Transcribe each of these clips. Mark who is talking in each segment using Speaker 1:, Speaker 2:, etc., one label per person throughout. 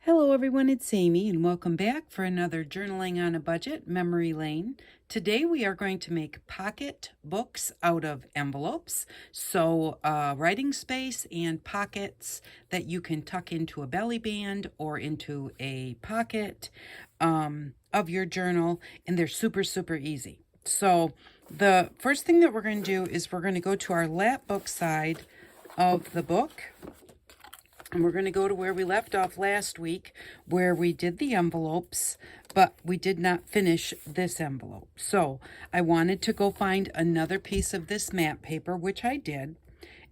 Speaker 1: Hello everyone, it's Amy and welcome back for another Journaling on a Budget Memory Lane. Today we are going to make pocket books out of envelopes. So writing space and pockets that you can tuck into a belly band or into a pocket of your journal, and they're super easy. So the first thing that we're going to do is we're going to go to our lap book side of the book. And we're going to go to where we left off last week, where we did the envelopes, but we did not finish this envelope. So I wanted to go find another piece of this map paper, which I did,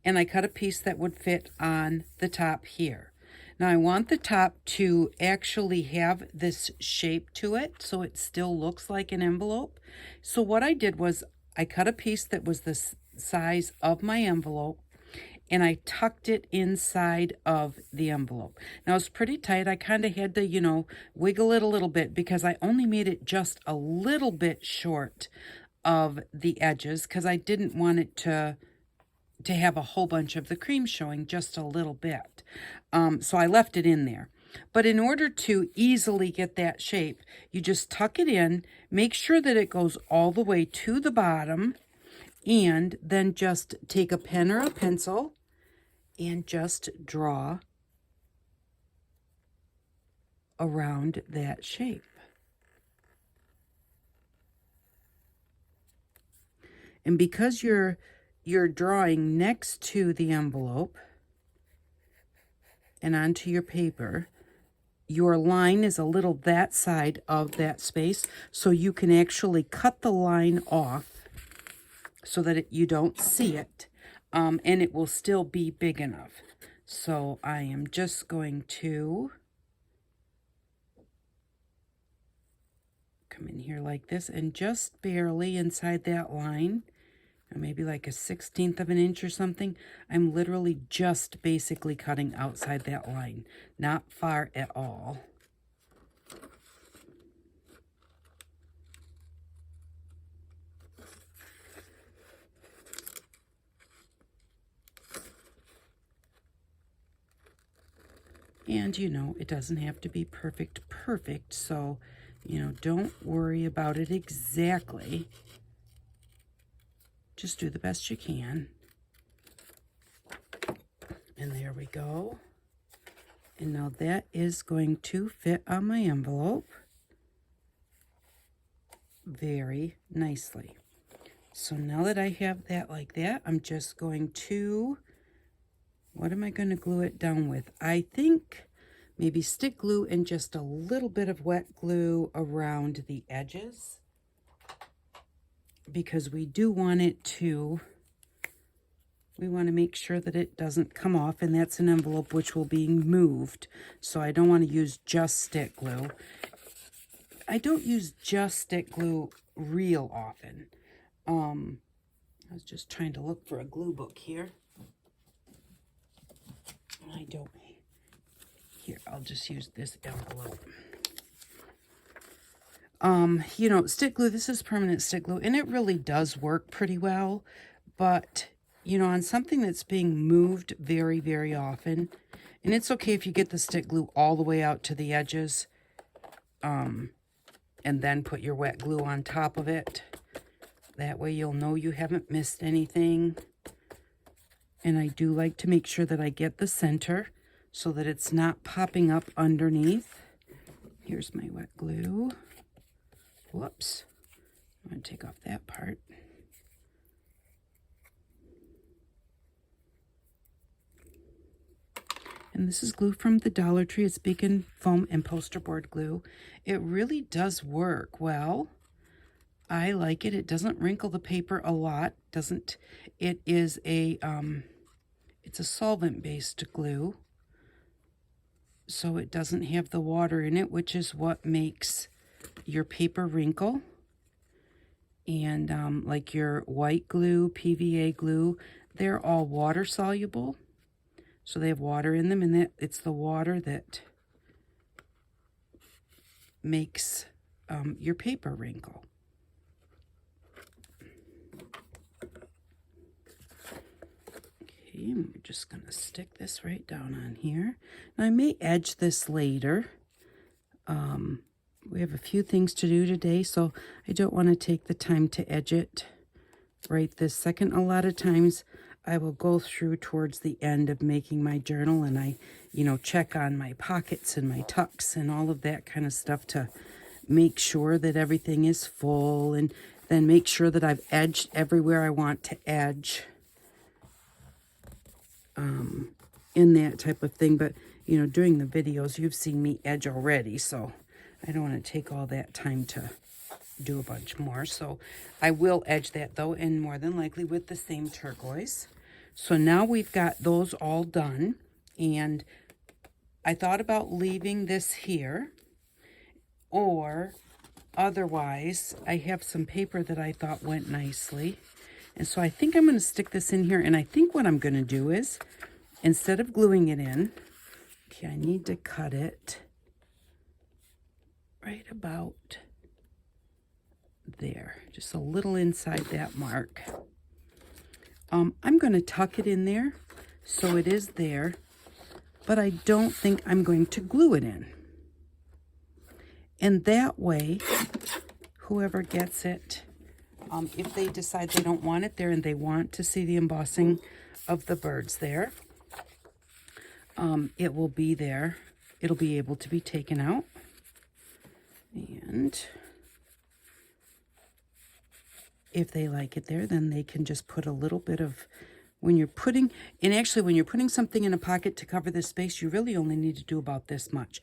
Speaker 1: and I cut a piece that would fit on the top here. Now I want the top to actually have this shape to it, so it still looks like an envelope. So what I did was I cut a piece that was the size of my envelope, and I tucked it inside of the envelope. Now it's pretty tight. I kind of had to, wiggle it a little bit because I only made it just a little bit short of the edges because I didn't want it to have a whole bunch of the cream showing, just a little bit. So I left it in there. But in order to easily get that shape, you just tuck it in, make sure that it goes all the way to the bottom, and then just take a pen or a pencil and just draw around that shape. And because you're drawing next to the envelope and onto your paper, your line is a little that side of that space, so you can actually cut the line off so that you don't see it, and it will still be big enough. So I am just going to come in here like this and just barely inside that line, or maybe like a 1/16 of an inch or something. I'm literally just basically cutting outside that line, not far at all. And, it doesn't have to be perfect, so, don't worry about it exactly. Just do the best you can. And there we go. And now that is going to fit on my envelope very nicely. So now that I have that like that, I'm just going to, what am I going to glue it down with? I think maybe stick glue and just a little bit of wet glue around the edges, because we do want it to, we want to make sure that it doesn't come off, and that's an envelope which will be moved, so I don't want to use just stick glue. I don't use just stick glue real often. I was just trying to look for a glue book here. I don't. Here, I'll just use this envelope. Stick glue, this is permanent stick glue, and it really does work pretty well, but, on something that's being moved very often, and it's okay if you get the stick glue all the way out to the edges, and then put your wet glue on top of it. That way you'll know you haven't missed anything. And I do like to make sure that I get the center so that it's not popping up underneath. Here's my wet glue. Whoops. I'm going to take off that part. And this is glue from the Dollar Tree. It's Beacon Foam and Poster Board glue. It really does work well. I like it. It doesn't wrinkle the paper a lot. It is a it's a solvent-based glue, so it doesn't have the water in it, which is what makes your paper wrinkle. And like your white glue, PVA glue, they're all water soluble, so they have water in them, and it's the water that makes your paper wrinkle. Okay, and we're just going to stick this right down on here. Now, I may edge this later. We have a few things to do today, so I don't want to take the time to edge it right this second. A lot of times I will go through towards the end of making my journal, and I, check on my pockets and my tucks and all of that kind of stuff to make sure that everything is full, and then make sure that I've edged everywhere I want to edge in that type of thing. But, during the videos, you've seen me edge already, so I don't want to take all that time to do a bunch more. So I will edge that though, and more than likely with the same turquoise. So now we've got those all done, and I thought about leaving this here, or otherwise I have some paper that I thought went nicely. And so I think I'm going to stick this in here, and I think what I'm going to do is, instead of gluing it in, okay, I need to cut it right about there, just a little inside that mark. I'm going to tuck it in there so it is there, but I don't think I'm going to glue it in. And that way, whoever gets it, if they decide they don't want it there and they want to see the embossing of the birds there, it will be there. It'll be able to be taken out. And if they like it there, then they can just put a little bit of, when you're putting something in a pocket to cover this space, you really only need to do about this much.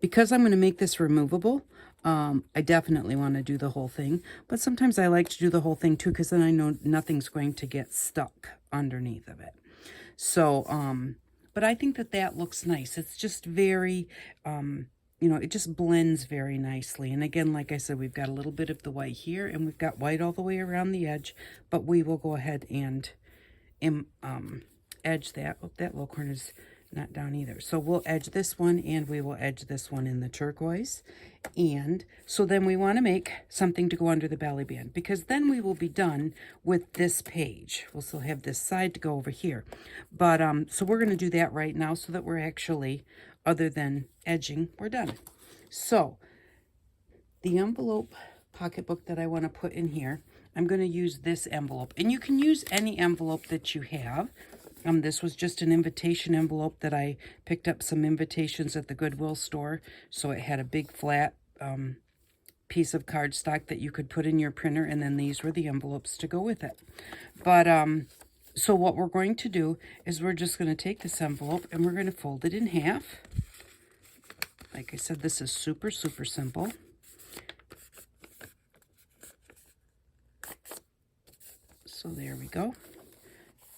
Speaker 1: Because I'm going to make this removable, I definitely want to do the whole thing. But sometimes I like to do the whole thing too, because then I know nothing's going to get stuck underneath of it. So, but I think that looks nice. It's just very, it just blends very nicely. And again, like I said, we've got a little bit of the white here, and we've got white all the way around the edge, but we will go ahead and edge that. Oh, that little corner is not down either. So we'll edge this one, and we will edge this one in the turquoise. And so then we want to make something to go under the belly band, because then we will be done with this page. We'll still have this side to go over here. But so we're going to do that right now so that we're actually, other than edging, we're done. So the envelope pocketbook that I want to put in here, I'm going to use this envelope. And you can use any envelope that you have. This was just an invitation envelope that I picked up some invitations at the Goodwill store. So it had a big flat piece of cardstock that you could put in your printer, and then these were the envelopes to go with it. But so what we're going to do is we're just going to take this envelope and we're going to fold it in half. Like I said, this is super, super simple. So there we go.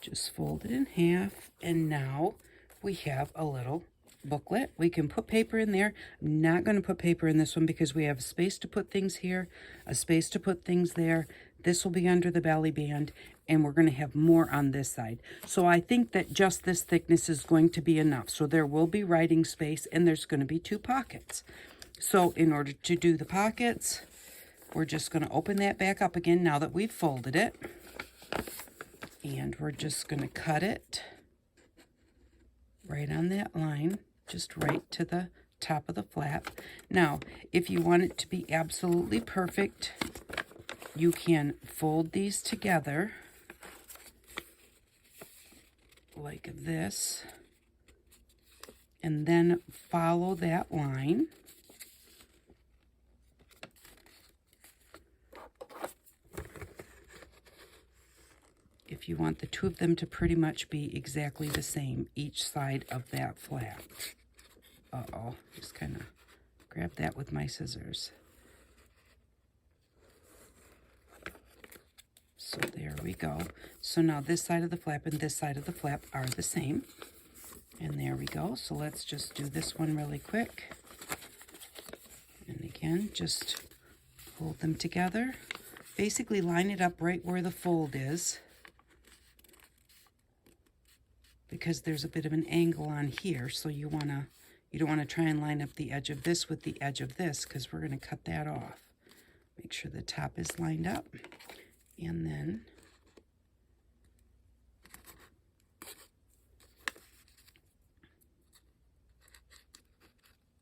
Speaker 1: Just fold it in half, and now we have a little booklet. We can put paper in there. I'm not going to put paper in this one because we have a space to put things here, a space to put things there. This will be under the belly band, and we're going to have more on this side. So I think that just this thickness is going to be enough. So there will be writing space, and there's going to be 2 pockets. So in order to do the pockets, we're just going to open that back up again now that we've folded it. And we're just going to cut it right on that line, just right to the top of the flap. Now, if you want it to be absolutely perfect, you can fold these together like this, and then follow that line. If you want the 2 of them to pretty much be exactly the same, each side of that flap. Uh-oh, just kind of grab that with my scissors. So there we go. So now this side of the flap and this side of the flap are the same. And there we go. So let's just do this one really quick. And again, just fold them together. Basically line it up right where the fold is, because there's a bit of an angle on here, so you don't want to try and line up the edge of this with the edge of this, because we're going to cut that off. Make sure the top is lined up, and then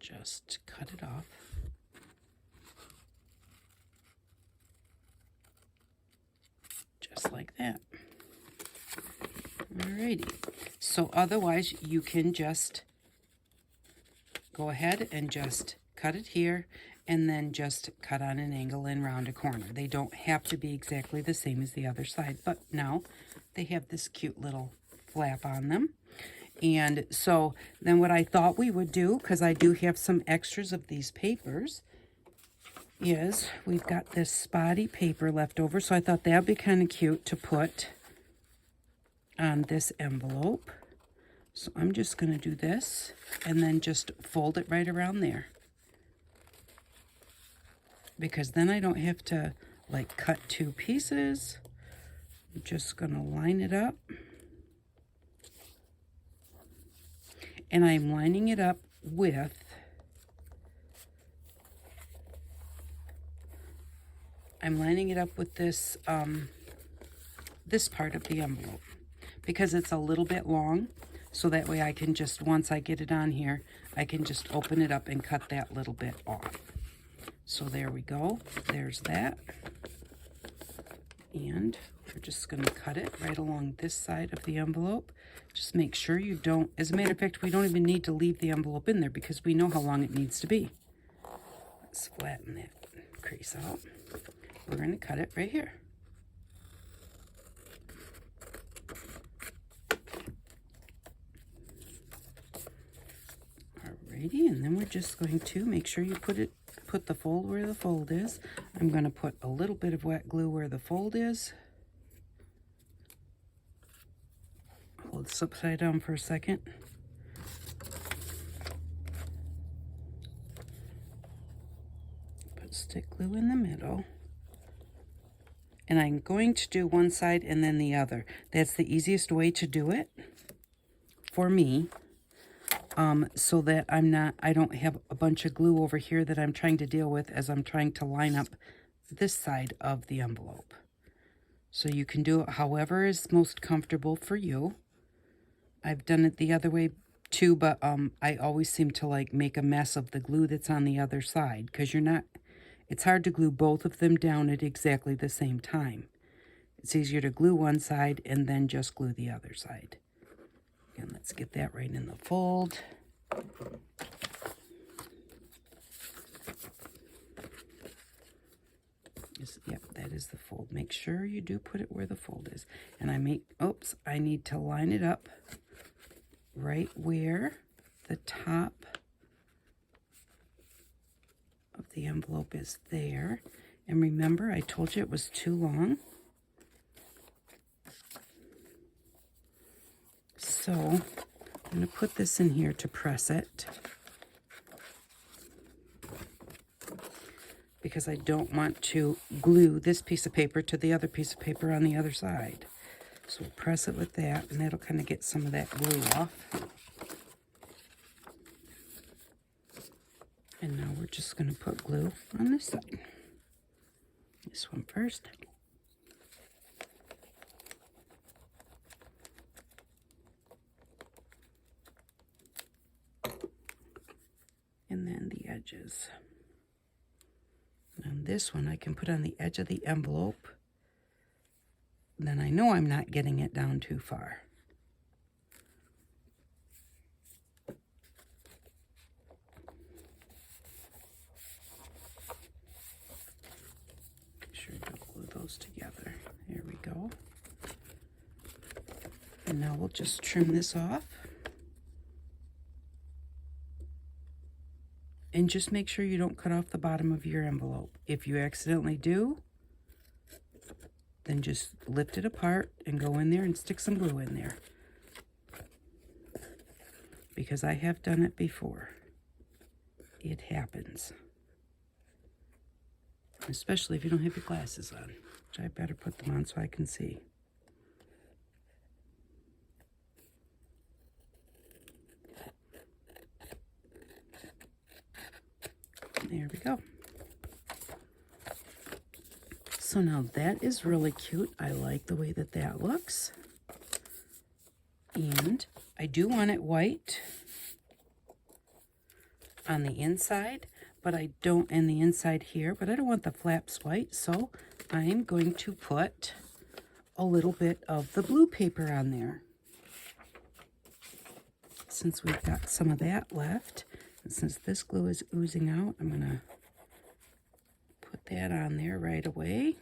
Speaker 1: just cut it off. Just like that. Alrighty. So otherwise you can just go ahead and just cut it here and then just cut on an angle and round a corner. They don't have to be exactly the same as the other side, but now they have this cute little flap on them. And so then what I thought we would do, because I do have some extras of these papers, is we've got this spotty paper left over, so I thought that would be kind of cute to put on this envelope. So I'm just going to do this and then just fold it right around there, because then I don't have to like cut two pieces. I'm just going to line it up, and I'm lining it up with this this part of the envelope, because it's a little bit long, so that way I can just, once I get it on here, I can just open it up and cut that little bit off. So there we go. There's that. And we're just going to cut it right along this side of the envelope. Just make sure you don't, as a matter of fact, we don't even need to leave the envelope in there because we know how long it needs to be. Let's flatten that crease out. We're going to cut it right here. Alrighty, and then we're just going to make sure you put the fold where the fold is. I'm going to put a little bit of wet glue where the fold is. Hold this upside down for a second. Put stick glue in the middle. And I'm going to do one side and then the other. That's the easiest way to do it for me. So that I don't have a bunch of glue over here that I'm trying to deal with as I'm trying to line up this side of the envelope. So you can do it however is most comfortable for you. I've done it the other way too, but I always seem to like make a mess of the glue that's on the other side, because it's hard to glue both of them down at exactly the same time. It's easier to glue one side and then just glue the other side. And let's get that right in the fold. Yep, that is the fold. Make sure you do put it where the fold is. And I need to line it up right where the top of the envelope is there. And remember, I told you it was too long. So I'm going to put this in here to press it, because I don't want to glue this piece of paper to the other piece of paper on the other side. So we'll press it with that, and that'll kind of get some of that glue off. And now we're just going to put glue on this side. This one first. And then the edges. And this one I can put on the edge of the envelope. Then I know I'm not getting it down too far. Make sure you glue those together. There we go. And now we'll just trim this off. And just make sure you don't cut off the bottom of your envelope. If you accidentally do, then just lift it apart and go in there and stick some glue in there. Because I have done it before. It happens. Especially if you don't have your glasses on, which I better put them on so I can see. There we go. So now that is really cute. I like the way that that looks. And I do want it white on the inside, but I don't, and the inside here, but I don't want the flaps white, so I'm going to put a little bit of the blue paper on there. Since we've got some of that left, and since this glue is oozing out, I'm going to put that on there right away.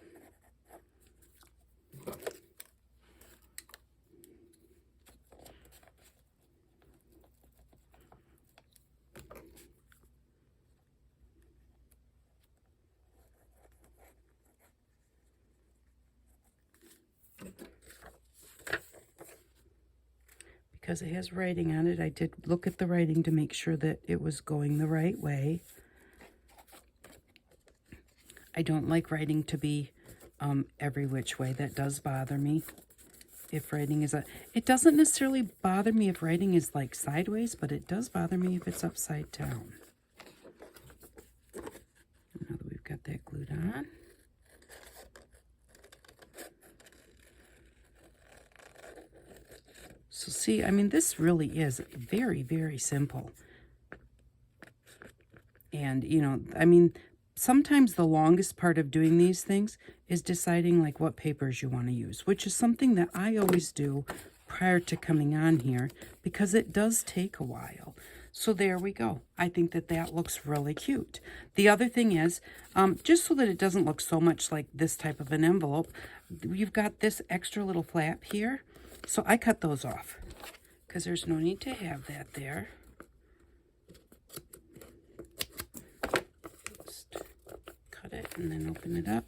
Speaker 1: Because it has writing on it, I did look at the writing to make sure that it was going the right way. I don't like writing to be every which way. That does bother me. If writing is it doesn't necessarily bother me if writing is like sideways, but it does bother me if it's upside down. Now that we've got that glued on. So see, I mean, this really is very, very simple. And, you know, I mean, sometimes the longest part of doing these things is deciding like what papers you want to use, which is something that I always do prior to coming on here because it does take a while. So there we go. I think that that looks really cute. The other thing is, just so that it doesn't look so much like this type of an envelope, you've got this extra little flap here. So I cut those off because there's no need to have that there. Just cut it and then open it up.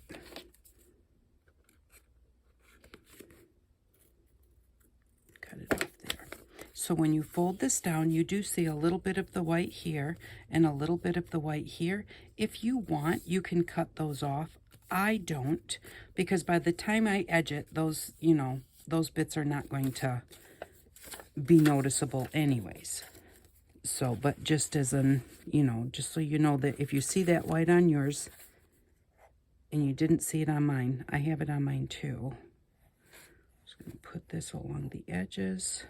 Speaker 1: Cut it off there. So when you fold this down, you do see a little bit of the white here and a little bit of the white here. If you want, you can cut those off. I don't, because by the time I edge it, those, you know, those bits are not going to be noticeable anyways. So, but just as an, you know, just so you know that if you see that white on yours and you didn't see it on mine, I have it on mine too. Just going to put this along the edges.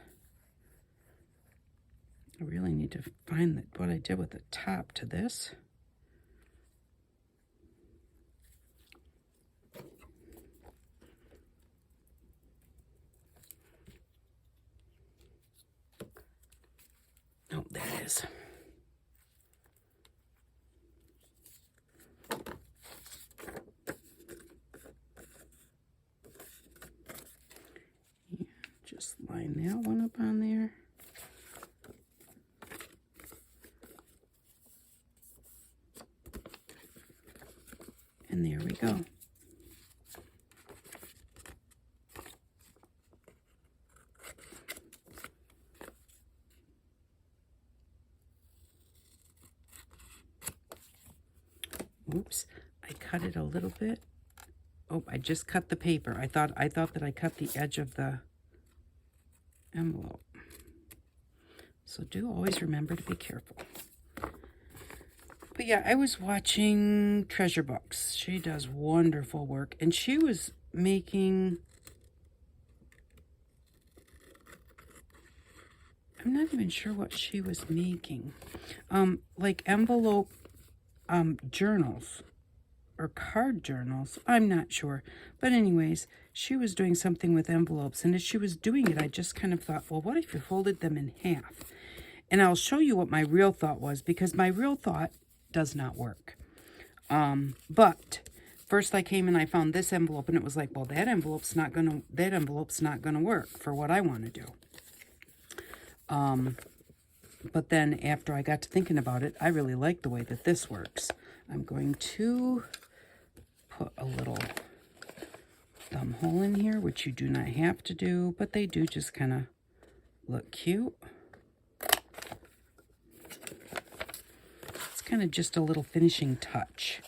Speaker 1: I really need to find what I did with the top to this. Oh, there it is. Yeah, just line that one up on there. And there we go. Oops, I cut it a little bit. Oh, I just cut the paper. I thought that I cut the edge of the envelope. So do always remember to be careful. But yeah, I was watching Treasure Books. She does wonderful work, and she was making, I'm not even sure what she was making. Like envelope journals or card journals. I'm not sure. But anyways, she was doing something with envelopes, and as she was doing it, I just kind of thought, well, what if you folded them in half? And I'll show you what my real thought was, because my real thought does not work. But first I came and I found this envelope, and it was like, well, that envelope's not gonna work for what I want to do. But then after I got to thinking about it, I really like the way that this works. I'm going to put a little thumb hole in here, which you do not have to do, but they do just kind of look cute. It's kind of just a little finishing touch.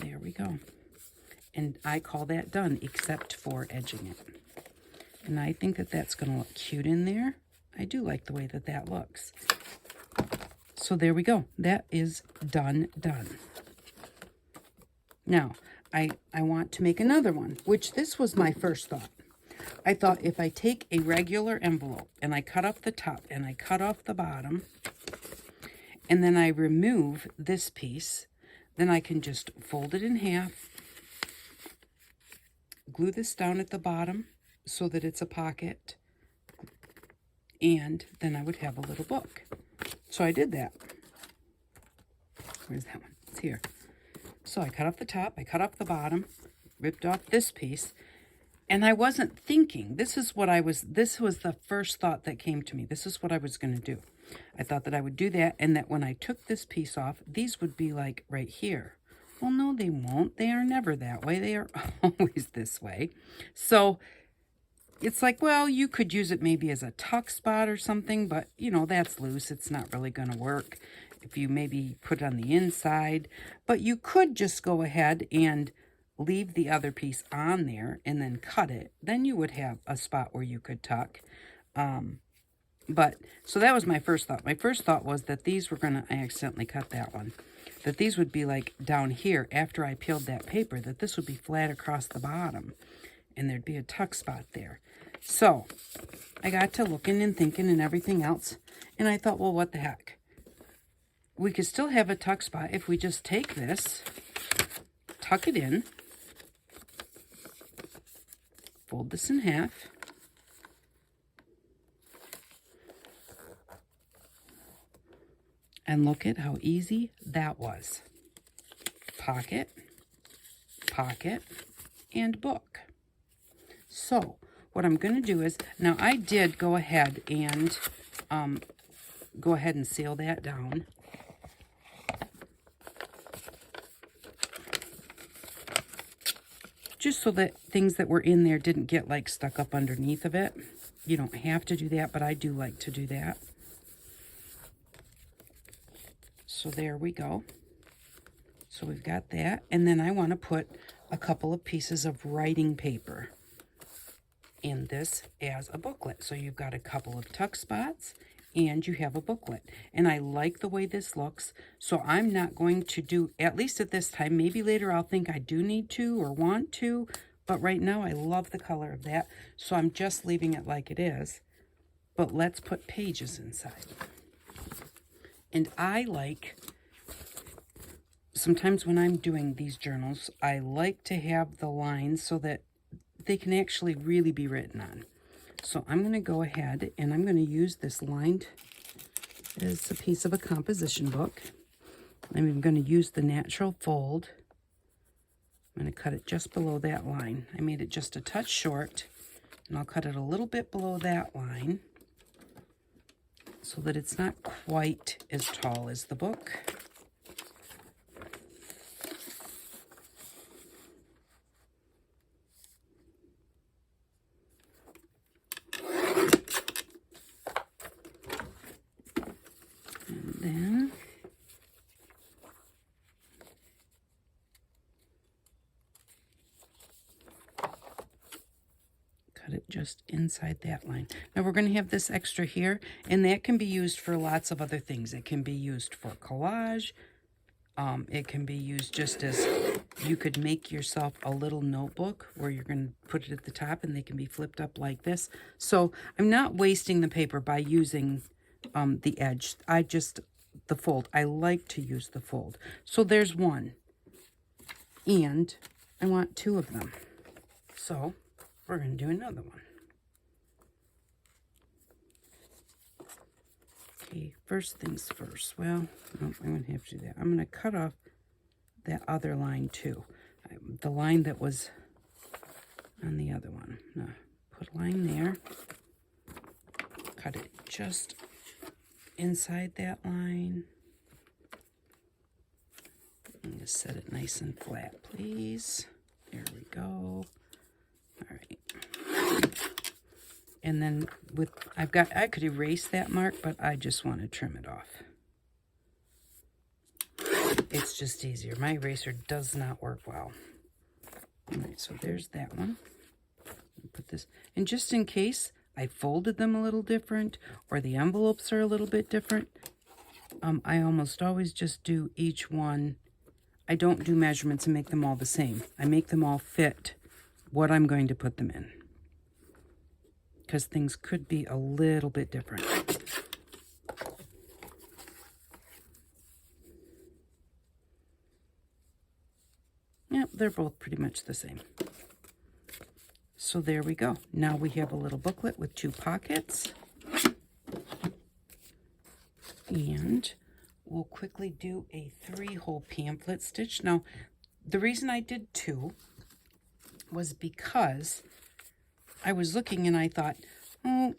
Speaker 1: There we go. And I call that done, except for edging it. And I think that that's going to look cute in there. I do like the way that that looks. So there we go. That is done. Now, I want to make another one, which this was my first thought. I thought if I take a regular envelope and I cut off the top and I cut off the bottom and then I remove this piece, then I can just fold it in half, glue this down at the bottom so that it's a pocket, and then I would have a little book. So I did that. Where's that one? It's here. So I cut off the top, I cut off the bottom, ripped off this piece, and I wasn't thinking. This was the first thought that came to me. This is what I was going to do. I thought that I would do that, and that when I took this piece off, these would be like right here. Well, no, they won't. They are never that way. They are always this way. So it's like, well, you could use it maybe as a tuck spot or something, but, you know, that's loose. It's not really going to work if you maybe put it on the inside. But you could just go ahead and leave the other piece on there and then cut it. Then you would have a spot where you could tuck. So that was my first thought. My first thought was that these were going to, I accidentally cut that one, that these would be like down here after I peeled that paper, that this would be flat across the bottom and there'd be a tuck spot there. So I got to looking and thinking and everything else, and I thought, well, what the heck? We could still have a tuck spot if we just take this, tuck it in, fold this in half, and look at how easy that was. Pocket, pocket, and book. So what I'm going to do is, now I did go ahead and seal that down. Just so that things that were in there didn't get like stuck up underneath of it. You don't have to do that, but I do like to do that. So there we go. So we've got that. And then I want to put a couple of pieces of writing paper in this as a booklet. So you've got a couple of tuck spots and you have a booklet. And I like the way this looks. So I'm not going to do, at least at this time, maybe later I'll think I do need to or want to, but right now I love the color of that. So I'm just leaving it like it is. But let's put pages inside. And I like, sometimes when I'm doing these journals, I like to have the lines so that they can actually really be written on. So I'm going to go ahead and I'm going to use this lined as a piece of a composition book. I'm going to use the natural fold. I'm going to cut it just below that line. I made it just a touch short, and I'll cut it a little bit below that line so that it's not quite as tall as the book. And then cut it just inside that line. Now we're going to have this extra here, and that can be used for lots of other things. It can be used for collage. It can be used just as you could make yourself a little notebook where you're going to put it at the top and they can be flipped up like this. So I'm not wasting the paper by using the edge. The fold. I like to use the fold. So there's one. And I want two of them. So we're going to do another one. Okay, first things first. Well, no, I'm going to have to do that. I'm going to cut off that other line too. The line that was on the other one. No, put a line there. Cut it just inside that line. And just set it nice and flat, please. There we go. All right. And then I could erase that mark, but I just want to trim it off. It's just easier. My eraser does not work well. All right, so there's that one. Put this, and just in case I folded them a little different or the envelopes are a little bit different, I almost always just do each one. I don't do measurements and make them all the same. I make them all fit what I'm going to put them in. because things could be a little bit different. Yep, they're both pretty much the same. So there we go. Now we have a little booklet with 2 pockets. And we'll quickly do a 3-hole pamphlet stitch. Now, the reason I did 2 was because I was looking and I thought, oh,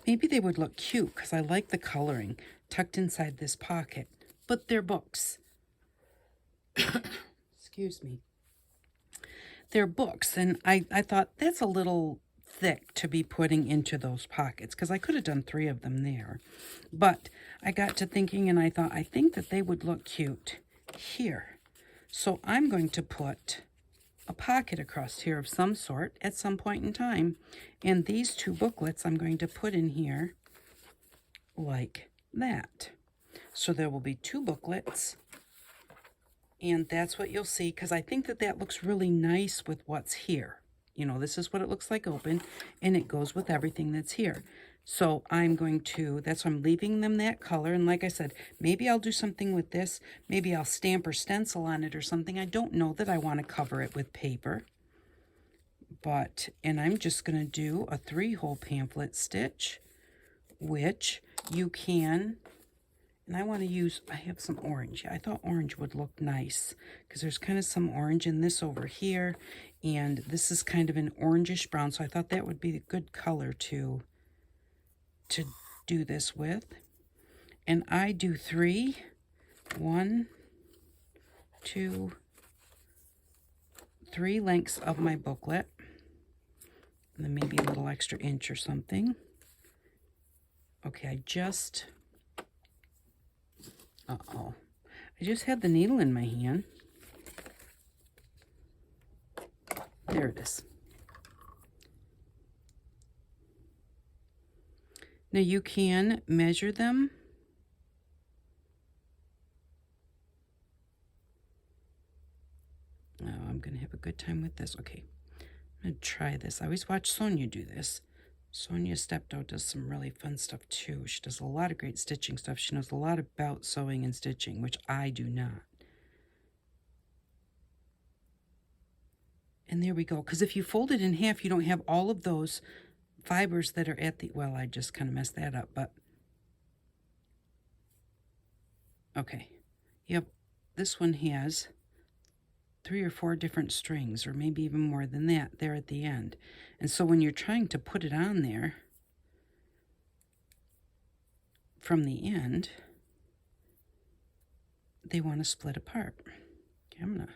Speaker 1: maybe they would look cute because I like the coloring tucked inside this pocket. But they're books. Excuse me. They're books, and I thought that's a little thick to be putting into those pockets because I could have done 3 of them there. But I got to thinking and I thought, I think that they would look cute here. So I'm going to put a pocket across here of some sort at some point in time. And these 2 booklets I'm going to put in here like that. So there will be 2 booklets. And that's what you'll see, because I think that that looks really nice with what's here. You know, this is what it looks like open, and it goes with everything that's here. So I'm going to, that's why I'm leaving them that color. And like I said, maybe I'll do something with this. Maybe I'll stamp or stencil on it or something. I don't know that I want to cover it with paper. But, and I'm just going to do a 3-hole pamphlet stitch, which you can... And I want to use, I have some orange. I thought orange would look nice because there's kind of some orange in this over here. And this is kind of an orangish brown. So I thought that would be a good color to do this with. And I do 3. 1, 2, 3 lengths of my booklet. And then maybe a little extra inch or something. Okay, I just had the needle in my hand. There it is. Now you can measure them. Oh, I'm going to have a good time with this. Okay, I'm going to try this. I always watch Sonia do this. Sonia Steptoe does some really fun stuff too. She does a lot of great stitching stuff. She knows a lot about sewing and stitching, which I do not. And there we go. Because if you fold it in half, you don't have all of those fibers that are at the... Well, I just kind of messed that up, but... Okay. Yep. This one has 3 or 4 different strings, or maybe even more than that, there at the end. And so when you're trying to put it on there from the end, they want to split apart. Okay, I'm going to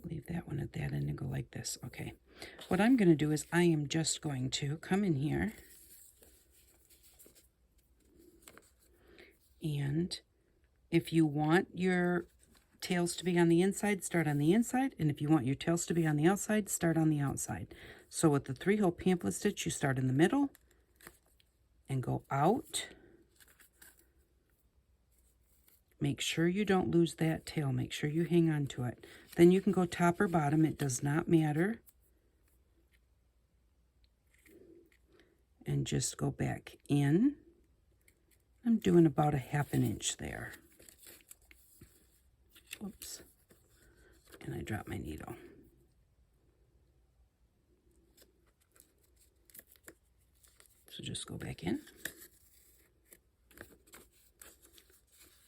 Speaker 1: leave that one at that end and go like this. Okay. What I'm going to do is I am just going to come in here and if you want your tails to be on the inside, start on the inside, and if you want your tails to be on the outside, start on the outside. So with the 3-hole pamphlet stitch, you start in the middle and go out. Make sure you don't lose that tail. Make sure you hang on to it. Then you can go top or bottom. It does not matter. And just go back in. I'm doing about a 1/2 inch there. Oops. And I dropped my needle. So just go back in.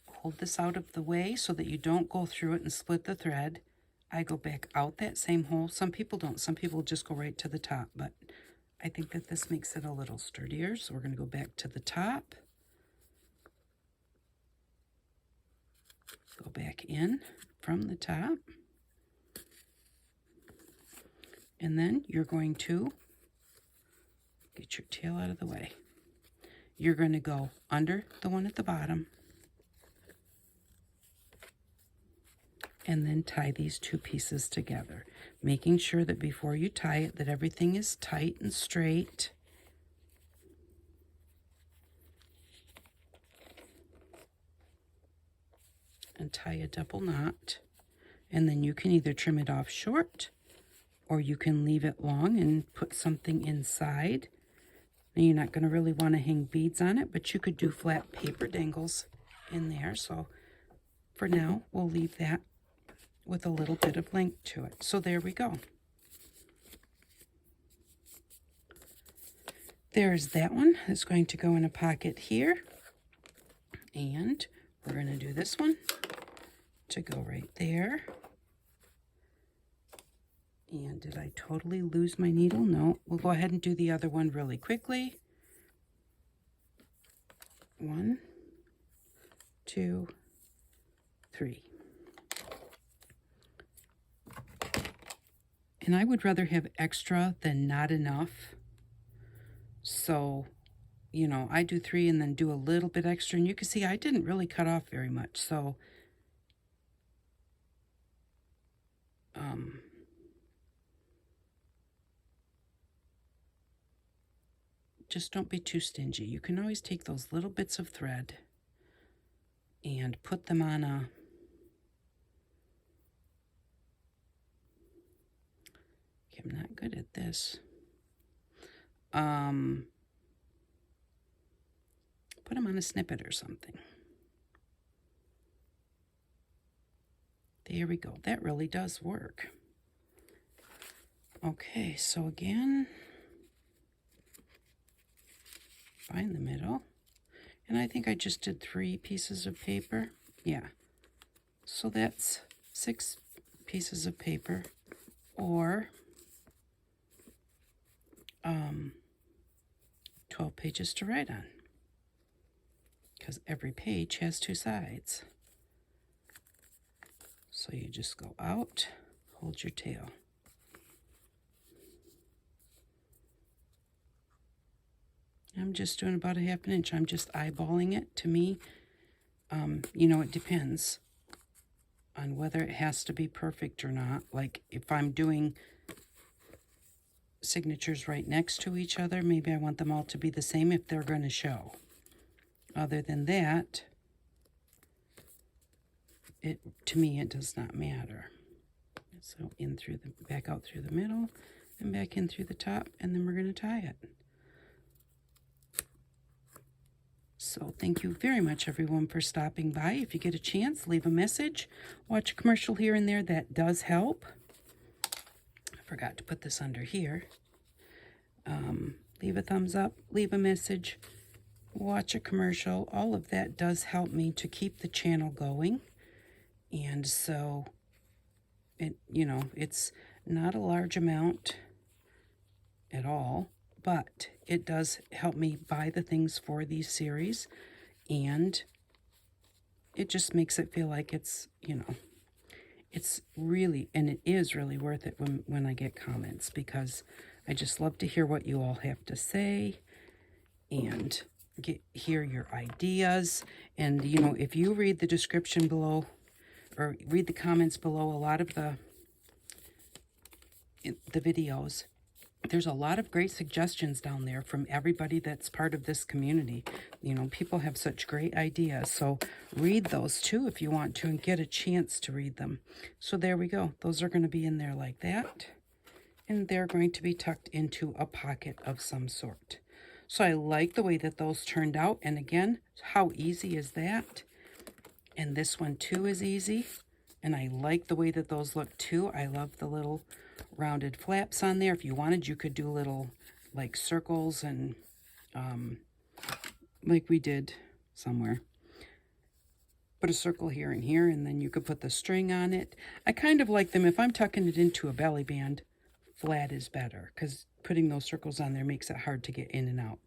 Speaker 1: Hold this out of the way so that you don't go through it and split the thread. I go back out that same hole. Some people don't. Some people just go right to the top, but I think that this makes it a little sturdier. So we're going to go back to the top. Go back in from the top. And then you're going to get your tail out of the way. You're going to go under the one at the bottom. And then tie these 2 pieces together, making sure that before you tie it that everything is tight and straight. And tie a double knot, and then you can either trim it off short or you can leave it long and put something inside. Now, you're not going to really want to hang beads on it, but you could do flat paper dangles in there. So for now, we'll leave that with a little bit of length to it. So there we go. There's that one. It's going to go in a pocket here. And we're going to do this one to go right there. And did I totally lose my needle? No. We'll go ahead and do the other one really quickly. 1, 2, 3. And I would rather have extra than not enough. So, you know, I do 3 and then do a little bit extra. And you can see I didn't really cut off very much. So, just don't be too stingy. You can always take those little bits of thread and put them on a... Okay, I'm not good at this. Put them on a snippet or something. There we go. That really does work. Okay, so again, find the middle. And I think I just did 3 pieces of paper. Yeah. So that's 6 pieces of paper, or 12 pages to write on, because every page has 2 sides. So you just go out, hold your tail. I'm just doing about a 1/2 inch. I'm just eyeballing it. To me, you know, it depends on whether it has to be perfect or not. Like if I'm doing signatures right next to each other, maybe I want them all to be the same if they're going to show. Other than that, to me it does not matter. So in through the back out through the middle and back in through the top, and then we're going to tie it. So thank you very much, everyone, for stopping by. If you get a chance, leave a message. Watch a commercial here and there. That does help. I forgot to put this under here. Leave a thumbs up. Leave a message. Watch a commercial. All of that does help me to keep the channel going. And so, you know, it's not a large amount at all, but it does help me buy the things for these series, and it just makes it feel like it's, you know, it's really, and it is really worth it when I get comments, because I just love to hear what you all have to say and hear your ideas. And, you know, if you read the description below or read the comments below a lot of the videos, there's a lot of great suggestions down there from everybody that's part of this community. You know, people have such great ideas. So read those too if you want to, and get a chance to read them. So there we go. Those are going to be in there like that. And they're going to be tucked into a pocket of some sort. So I like the way that those turned out. And again, how easy is that? And this one too is easy. And I like the way that those look too. I love the little rounded flaps on there. If you wanted, you could do little like circles and like we did somewhere. Put a circle here and here, and then you could put the string on it. I kind of like them. If I'm tucking it into a belly band, flat is better, because putting those circles on there makes it hard to get in and out.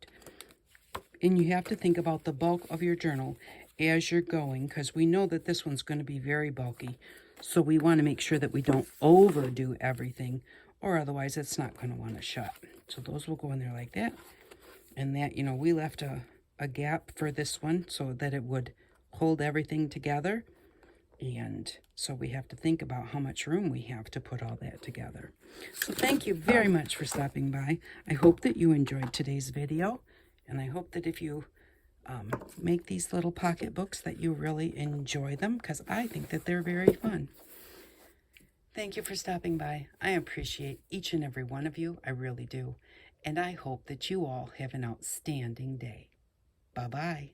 Speaker 1: And you have to think about the bulk of your journal as you're going, because we know that this one's going to be very bulky. So we want to make sure that we don't overdo everything, or otherwise it's not going to want to shut. So those will go in there like that. And that, you know, we left a gap for this one so that it would hold everything together. And so we have to think about how much room we have to put all that together. So thank you very much for stopping by. I hope that you enjoyed today's video. And I hope that if you make these little pocket books that you really enjoy them, because I think that they're very fun. Thank you for stopping by. I appreciate each and every one of you. I really do. And I hope that you all have an outstanding day. Bye bye.